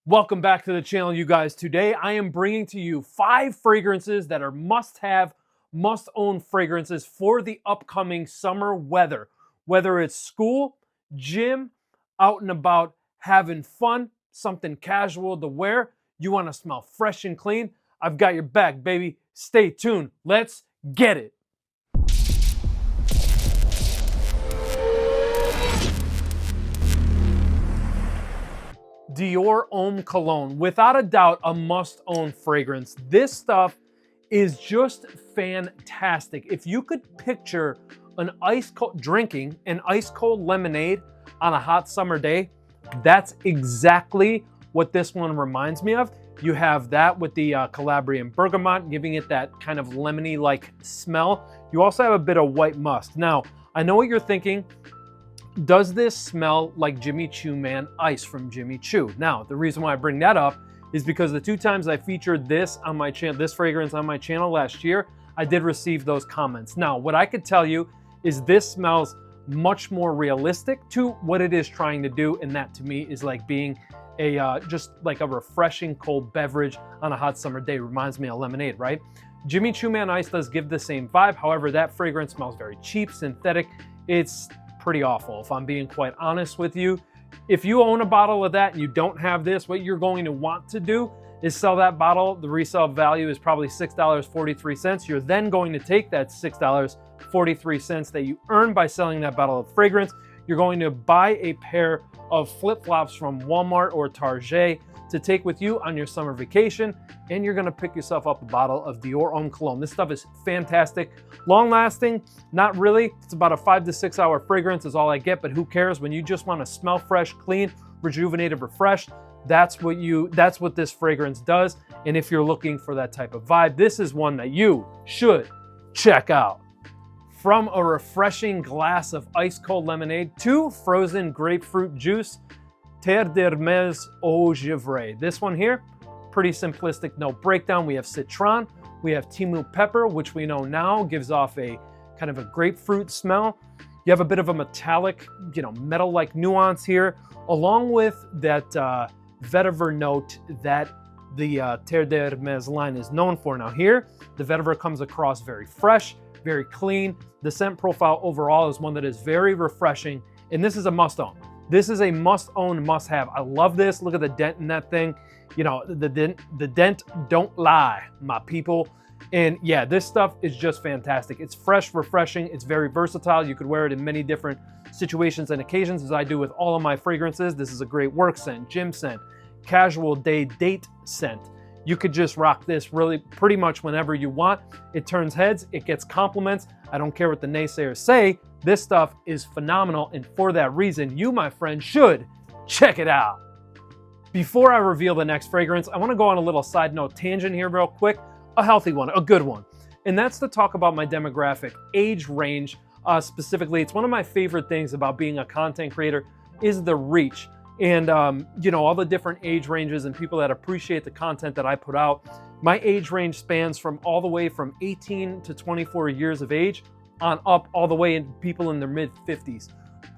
Welcome back to the channel, you guys. Today I am bringing to you 5 fragrances that are must-have, must-own fragrances for the upcoming summer weather. Whether it's school, gym, out and about, having fun, something casual to wear, you want to smell fresh and clean, I've got your back, baby. Stay tuned. Let's get it. Dior Homme Cologne, without a doubt, a must-own fragrance. This stuff is just fantastic. If you could picture drinking an ice-cold lemonade on a hot summer day, that's exactly what this one reminds me of. You have that with the Calabrian bergamot, giving it that kind of lemony-like smell. You also have a bit of white musk. Now, I know what you're thinking. Does this smell like Jimmy Choo Man Ice from Jimmy Choo? Now, the reason why I bring that up is because the 2 times I featured this on my channel, this fragrance on my channel last year, I did receive those comments. Now, what I could tell you is this smells much more realistic to what it is trying to do, and that to me is like being a just like a refreshing cold beverage on a hot summer day. Reminds me of lemonade, right? Jimmy Choo Man Ice does give the same vibe. However, that fragrance smells very cheap, synthetic. It's pretty awful, if I'm being quite honest with you. If you own a bottle of that and you don't have this, what you're going to want to do is sell that bottle. The resale value is probably $6.43. You're then going to take that $6.43 that you earn by selling that bottle of fragrance. You're going to buy a pair of flip-flops from Walmart or Target to take with you on your summer vacation, and you're gonna pick yourself up a bottle of Dior Homme Cologne. This stuff is fantastic. Long lasting, not really. It's about a 5 to 6 hour fragrance is all I get, but who cares? When you just wanna smell fresh, clean, rejuvenated, refreshed, that's what this fragrance does. And if you're looking for that type of vibe, this is one that you should check out. From a refreshing glass of ice cold lemonade to frozen grapefruit juice, Hermès Eau Givrée. This one here, pretty simplistic, no breakdown. We have citron, we have timu pepper, which we know now gives off a kind of a grapefruit smell. You have a bit of a metallic, metal-like nuance here, along with that vetiver note that the Terre d'Hermès line is known for. Now here, the vetiver comes across very fresh, very clean. The scent profile overall is one that is very refreshing, and this is a must-own. This is a must-own, must-have. I love this. Look at the dent in that thing. The dent don't lie, my people. And yeah, this stuff is just fantastic. It's fresh, refreshing. It's very versatile. You could wear it in many different situations and occasions, as I do with all of my fragrances. This is a great work scent, gym scent, casual day date scent. You could just rock this really pretty much whenever you want. It turns heads, it gets compliments. I don't care what the naysayers say. This stuff is phenomenal, and for that reason, you, my friend, should check it out. Before I reveal the next fragrance, I want to go on a little side note tangent here real quick. A healthy one, a good one. And that's to talk about my demographic, age range. Specifically, it's one of my favorite things about being a content creator is the reach. And, all the different age ranges and people that appreciate the content that I put out. My age range spans from all the way from 18 to 24 years of age on up all the way into people in their mid-50s.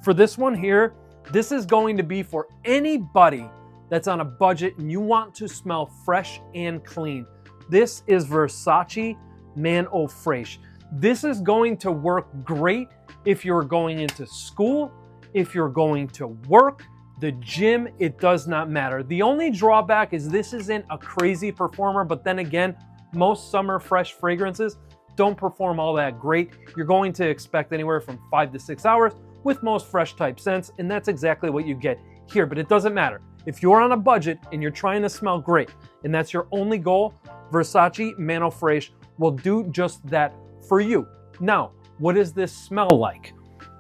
For this one here, this is going to be for anybody that's on a budget and you want to smell fresh and clean. This is Versace Man Eau Fraîche. This is going to work great if you're going into school, if you're going to work, the gym, it does not matter. The only drawback is this isn't a crazy performer, but then again, most summer fresh fragrances don't perform all that great. You're going to expect anywhere from 5 to 6 hours with most fresh type scents, and that's exactly what you get here, but it doesn't matter. If you're on a budget and you're trying to smell great, and that's your only goal, Versace Man Eau Fraîche will do just that for you. Now, what does this smell like?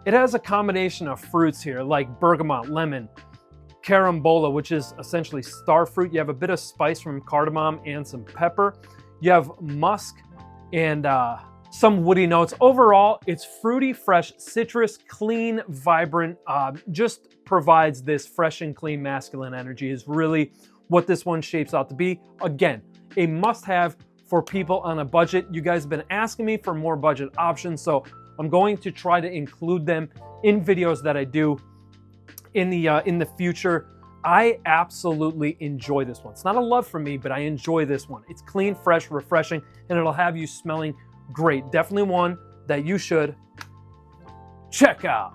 It has a combination of fruits here, like bergamot, lemon, carambola, which is essentially star fruit. You have a bit of spice from cardamom and some pepper. You have musk and some woody notes. Overall, it's fruity, fresh, citrus, clean, vibrant, just provides this fresh and clean masculine energy is really what this one shapes out to be. Again, a must-have for people on a budget. You guys have been asking me for more budget options, so I'm going to try to include them in videos that I do in the future. I absolutely enjoy this one. It's not a love for me, but I enjoy this one. It's clean, fresh, refreshing, and it'll have you smelling great. Definitely one that you should check out.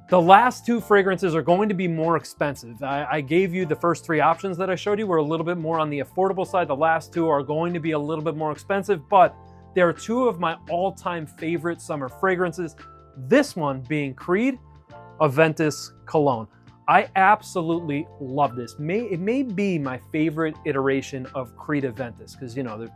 The last two fragrances are going to be more expensive. I gave you the first three options that I showed you were a little bit more on the affordable side. The last two are going to be a little bit more expensive, but they are two of my all-time favorite summer fragrances. This one being Creed Aventus Cologne. I absolutely love this. It may be my favorite iteration of Creed Aventus because, you know, they're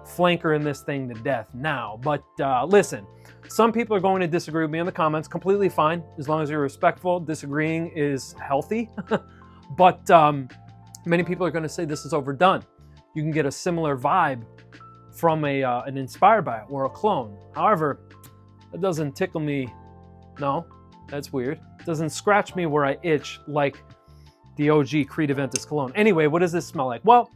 flankering this thing to death now. But listen, some people are going to disagree with me in the comments. Completely fine, as long as you're respectful. Disagreeing is healthy. But many people are going to say this is overdone. You can get a similar vibe from an Inspired by It or a clone. However, it doesn't tickle me. No, that's weird. It doesn't scratch me where I itch like the OG Creed Aventus Cologne. Anyway, what does this smell like? Well,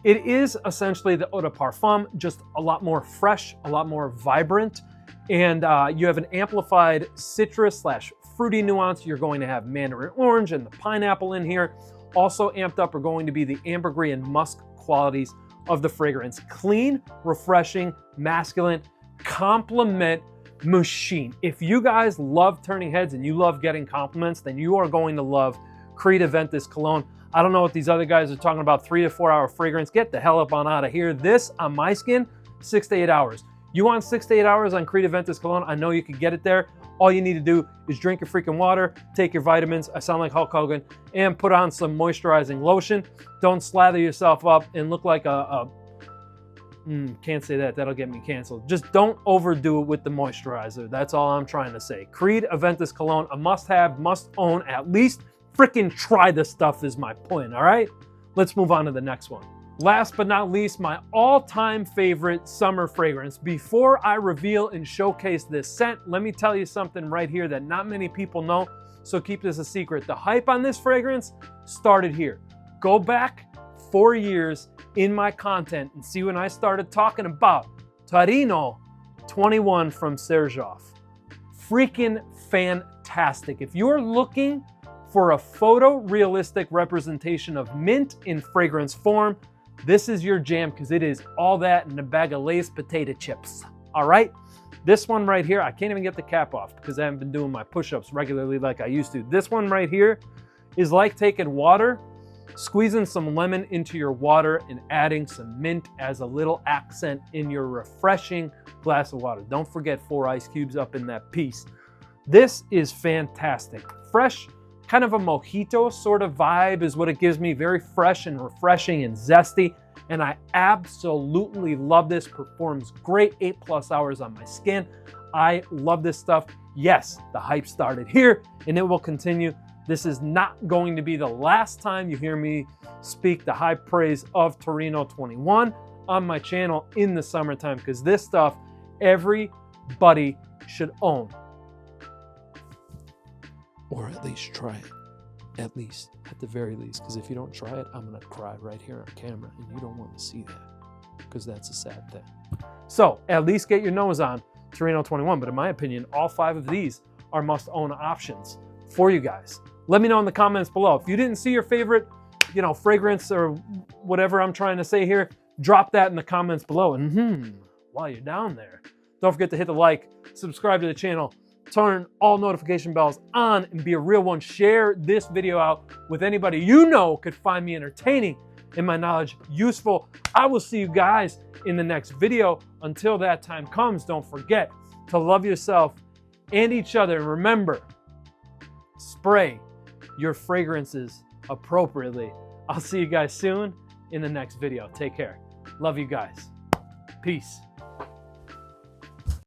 it is essentially the eau de parfum, just a lot more fresh, a lot more vibrant, and you have an amplified citrus / fruity nuance. You're going to have mandarin orange and the pineapple in here. Also amped up are going to be the ambergris and musk qualities of the fragrance. Clean, refreshing, masculine, compliment machine. If you guys love turning heads and you love getting compliments, then you are going to love Creed Aventus Cologne. I don't know what these other guys are talking about, 3 to 4 hour fragrance. Get the hell up on out of here. This on my skin, 6 to 8 hours. You want 6 to 8 hours on Creed Aventus Cologne? I know you can get it there. All you need to do is drink your freaking water, take your vitamins, I sound like Hulk Hogan, and put on some moisturizing lotion. Don't slather yourself up and look like can't say that, that'll get me canceled. Just don't overdo it with the moisturizer. That's all I'm trying to say. Creed Aventus Cologne, a must-have, must-own, at least freaking try this stuff is my point, all right? Let's move on to the next one. Last but not least, my all-time favorite summer fragrance. Before I reveal and showcase this scent, let me tell you something right here that not many people know, so keep this a secret. The hype on this fragrance started here. Go back 4 years in my content and see when I started talking about Torino 21 from Zaharoff. Freaking fantastic. If you're looking for a photorealistic representation of mint in fragrance form, this is your jam because it is all that in a bag of Lay's potato chips. All right? This one right here, I can't even get the cap off because I haven't been doing my push-ups regularly like I used to. This one right here is like taking water, squeezing some lemon into your water and adding some mint as a little accent in your refreshing glass of water. Don't forget 4 ice cubes up in that piece. This is fantastic. Fresh, kind of a mojito sort of vibe is what it gives me. Very fresh and refreshing and zesty. And I absolutely love this. Performs great, 8+ hours on my skin. I love this stuff. Yes, the hype started here and it will continue. This is not going to be the last time you hear me speak the high praise of Torino 21 on my channel in the summertime, because this stuff everybody should own. Or at least try it. At least, at the very least, because if you don't try it, I'm gonna cry right here on camera, and you don't want to see that, because that's a sad thing. So at least get your nose on Torino 21, but in my opinion, all 5 of these are must-own options for you guys. Let me know in the comments below. If you didn't see your favorite, fragrance or whatever I'm trying to say here, drop that in the comments below. And while you're down there, don't forget to hit the like, subscribe to the channel, turn all notification bells on, and be a real one. Share this video out with anybody you know could find me entertaining and my knowledge useful. I will see you guys in the next video. Until that time comes, don't forget to love yourself and each other. And remember, spray your fragrances appropriately. I'll see you guys soon in the next video. Take care. Love you guys. Peace.